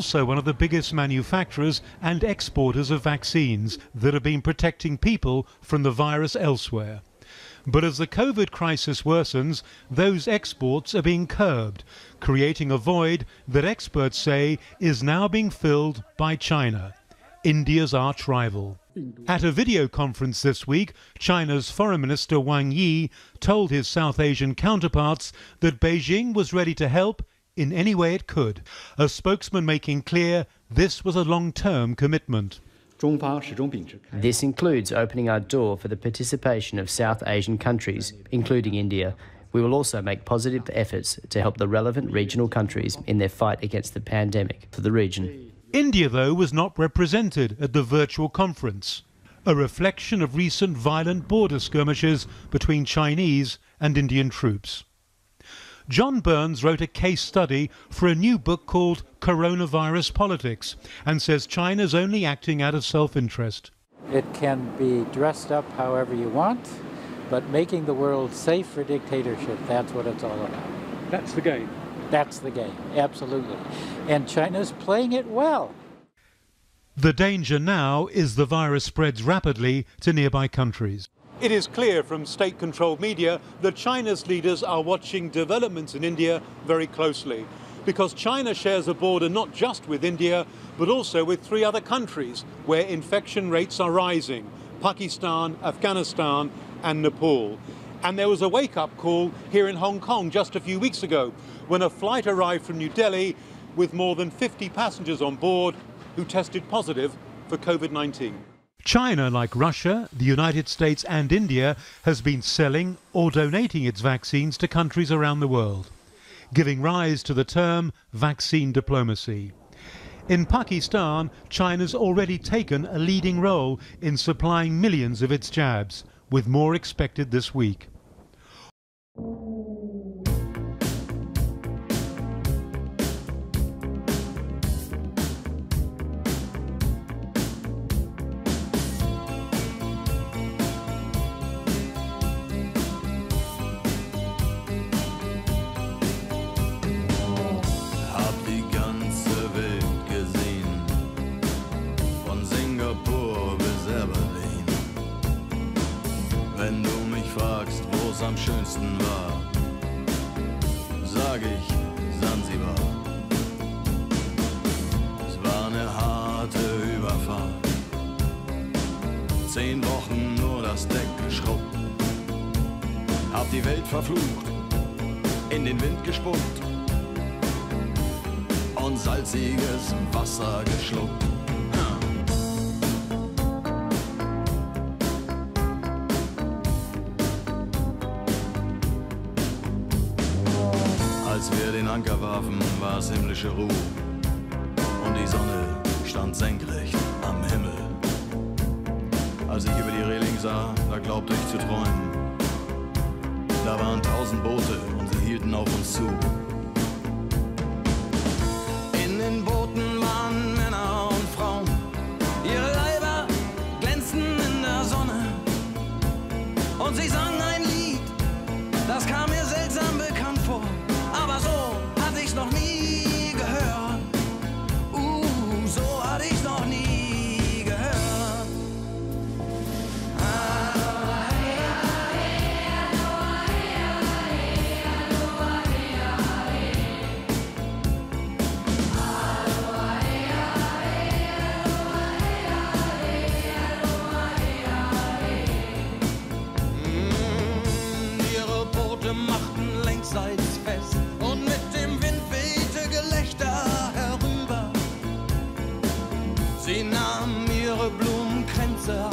also one of the biggest manufacturers and exporters of vaccines that have been protecting people from the virus elsewhere. But as the COVID crisis worsens, those exports are being curbed, creating a void that experts say is now being filled by China, India's arch rival. At a video conference this week, China's Foreign Minister Wang Yi told his South Asian counterparts that Beijing was ready to help in any way it could, a spokesman making clear this was a long-term commitment. This includes opening our door for the participation of South Asian countries, including India. We will also make positive efforts to help the relevant regional countries in their fight against the pandemic for the region. India, though, was not represented at the virtual conference, a reflection of recent violent border skirmishes between Chinese and Indian troops. John Burns wrote a case study for a new book called Coronavirus Politics and says China's only acting out of self-interest. It can be dressed up however you want, but making the world safe for dictatorship, that's what it's all about. That's the game. That's the game, absolutely. And China's playing it well. The danger now is the virus spreads rapidly to nearby countries. It is clear from state-controlled media that China's leaders are watching developments in India very closely, because China shares a border not just with India, but also with 3 other countries where infection rates are rising: Pakistan, Afghanistan and Nepal. And there was a wake-up call here in Hong Kong just a few weeks ago when a flight arrived from New Delhi with more than 50 passengers on board who tested positive for COVID-19. China, like Russia, the United States and India, has been selling or donating its vaccines to countries around the world, giving rise to the term vaccine diplomacy. In Pakistan, China's already taken a leading role in supplying millions of its jabs, with more expected this week. Wenn du mich fragst, wo's am schönsten war, sag ich Sansibar. Es war eine harte Überfahrt, 10 Wochen nur das Deck geschrubbt, hab die Welt verflucht, in den Wind gespuckt und salziges Wasser geschluckt. Als wir den Anker warfen, war es himmlische Ruhe und die Sonne stand senkrecht am Himmel. Als ich über die Reling sah, da glaubte ich zu träumen. Da waren 1000 Boote und sie hielten auf uns zu. In den Booten waren Männer und Frauen, ihre Leiber glänzten in der Sonne und sie sangen ein Lied, das kam mir seltsam bekannt vor. Aber so hatte ich's noch nie gehört. So hatte ich's noch nie gehört. Ihre Boote machten längsseits fest und mit dem Wind wehte Gelächter herüber. Sie nahmen ihre Blumenkränze